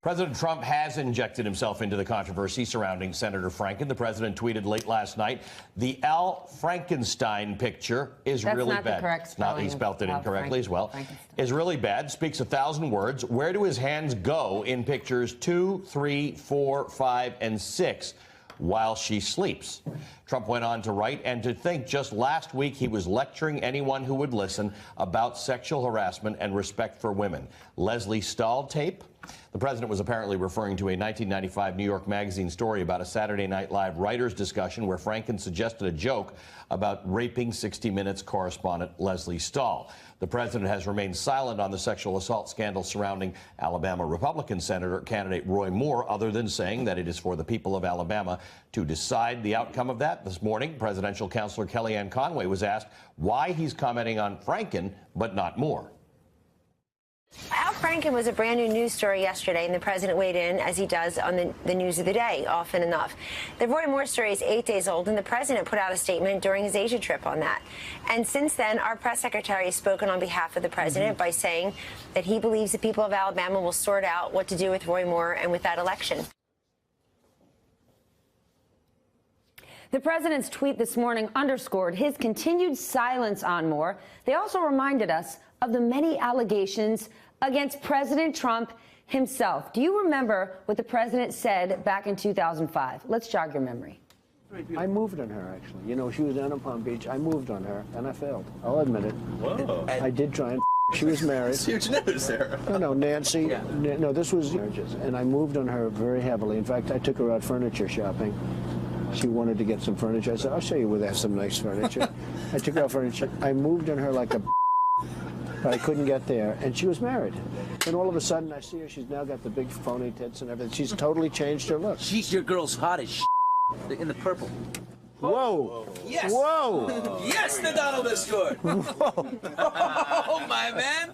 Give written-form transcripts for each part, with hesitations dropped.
President Trump has injected himself into the controversy surrounding Senator Franken. The president tweeted late last night, "The Al Frankenstein picture is really bad." That's not the correct spelling. He spelled it incorrectly as well. Frankenstein. Is really bad, speaks 1,000 words. Where do his hands go in pictures 2, 3, 4, 5, and 6 while she sleeps? Trump went on to write, and to think just last week he was lecturing anyone who would listen about sexual harassment and respect for women. Leslie Stahl tape? The president was apparently referring to a 1995 New York Magazine story about a Saturday Night Live writers' discussion where Franken suggested a joke about raping 60 Minutes correspondent Leslie Stahl. The president has remained silent on the sexual assault scandal surrounding Alabama Republican Senator candidate Roy Moore, other than saying that it is for the people of Alabama to decide the outcome of that. This morning, presidential counselor Kellyanne Conway was asked why he's commenting on Franken, but not Moore. Al Franken was a brand new news story yesterday, and the president weighed in, as he does on the news of the day, often enough. The Roy Moore story is 8 days old, and the president put out a statement during his Asia trip on that. And since then, our press secretary has spoken on behalf of the president by saying that he believes the people of Alabama will sort out what to do with Roy Moore and with that election. The president's tweet this morning underscored his continued silence on Moore. They also reminded us of the many allegations against President Trump himself. Do you remember what the president said back in 2005? Let's jog your memory. I moved on her, actually. You know, she was down in Palm Beach. I moved on her, and I failed. I'll admit it. Whoa. I did try and she was married. That's huge news there. No, Nancy. Yeah. No, this was marriages. And I moved on her very heavily. In fact, I took her out furniture shopping. She wanted to get some furniture. I said, I'll show you where they have some nice furniture. I took her out furniture. I moved on her like a but I couldn't get there, and she was married. Then all of a sudden, I see her. She's now got the big phony tits and everything. She's totally changed her look. She's your girl's hot as in the purple. Whoa! Yes! Whoa! Yes, the Donald has scored! Whoa! Oh, my man!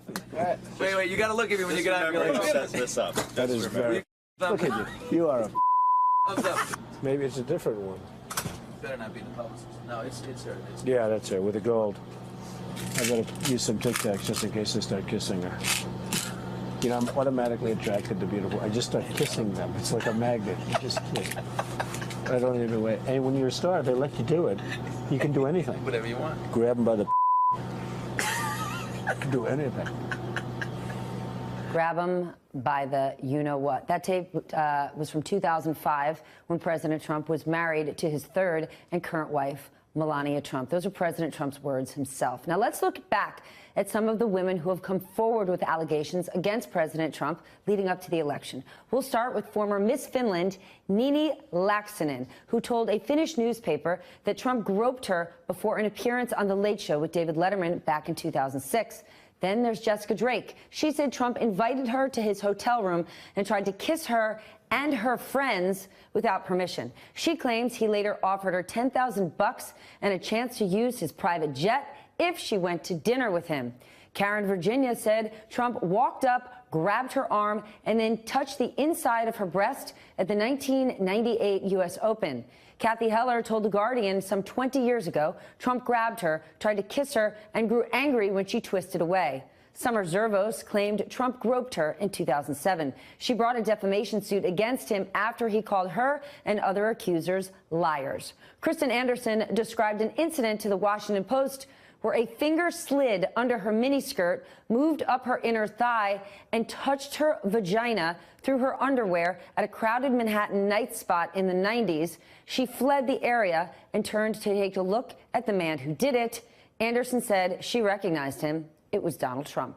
Wait, you gotta look at me when you get out. You're like, Sets this up. That is very... Look at you. You are a... thumbs up. Maybe it's a different one. Better not be the publicist. No, it's her. Yeah, that's her, with the gold. I better use some Tic Tacs just in case they start kissing her. You know, I'm automatically attracted to beautiful. I just start kissing them. It's like a magnet. You just kiss. I don't even wait. And when you're a star, they let you do it. You can do anything. Whatever you want. Grab them by the... I can do anything. Grab them by the you-know-what. That tape was from 2005 when President Trump was married to his third and current wife, Melania Trump. Those are President Trump's words himself. Now let's look back at some of the women who have come forward with allegations against President Trump leading up to the election. We'll start with former Miss Finland, Nini Laaksonen, who told a Finnish newspaper that Trump groped her before an appearance on The Late Show with David Letterman back in 2006. Then there's Jessica Drake. She said Trump invited her to his hotel room and tried to kiss her and her friends without permission. She claims he later offered her $10,000 and a chance to use his private jet if she went to dinner with him. Karen Virginia said Trump walked up, grabbed her arm, and then touched the inside of her breast at the 1998 U.S. Open. Kathy Heller told The Guardian some 20 years ago Trump grabbed her, tried to kiss her, and grew angry when she twisted away. Summer Zervos claimed Trump groped her in 2007. She brought a defamation suit against him after he called her and other accusers liars. Kristen Anderson described an incident to the Washington Post where a finger slid under her miniskirt, moved up her inner thigh, and touched her vagina through her underwear at a crowded Manhattan night spot in the 90s. She fled the area and turned to take a look at the man who did it. Anderson said she recognized him. It was Donald Trump.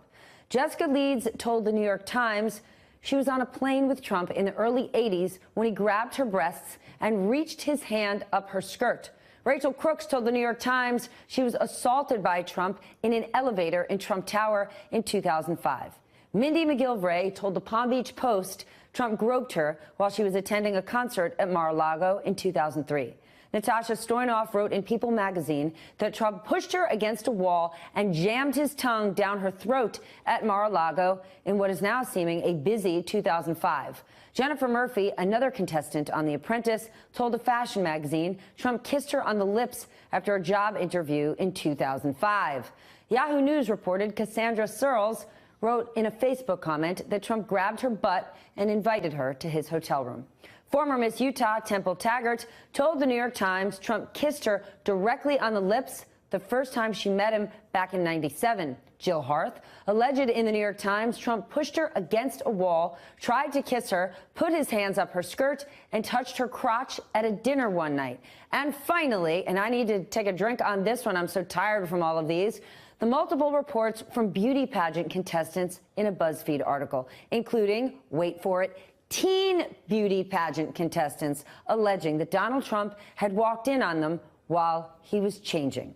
Jessica Leeds told the New York Times she was on a plane with Trump in the early 80s when he grabbed her breasts and reached his hand up her skirt. Rachel Crooks told the New York Times she was assaulted by Trump in an elevator in Trump Tower in 2005. Mindy McGilvray told the Palm Beach Post Trump groped her while she was attending a concert at Mar-a-Lago in 2003. Natasha Stoynoff wrote in People magazine that Trump pushed her against a wall and jammed his tongue down her throat at Mar-a-Lago in what is now seeming a busy 2005. Jennifer Murphy, another contestant on The Apprentice, told a fashion magazine Trump kissed her on the lips after a job interview in 2005. Yahoo News reported Cassandra Searles wrote in a Facebook comment that Trump grabbed her butt and invited her to his hotel room. Former Miss Utah Temple Taggart told the New York Times Trump kissed her directly on the lips the first time she met him back in '97. Jill Harth alleged in the New York Times Trump pushed her against a wall, tried to kiss her, put his hands up her skirt, and touched her crotch at a dinner one night. And finally, and I need to take a drink on this one, I'm so tired from all of these, the multiple reports from beauty pageant contestants in a BuzzFeed article, including, wait for it, teen beauty pageant contestants alleging that Donald Trump had walked in on them while he was changing.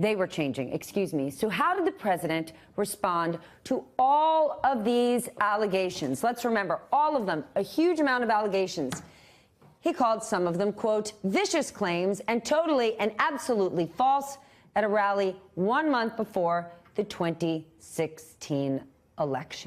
They were changing, excuse me. So how did the president respond to all of these allegations? Let's remember, all of them, a huge amount of allegations. He called some of them, quote, vicious claims and totally and absolutely false at a rally 1 month before the 2016 election.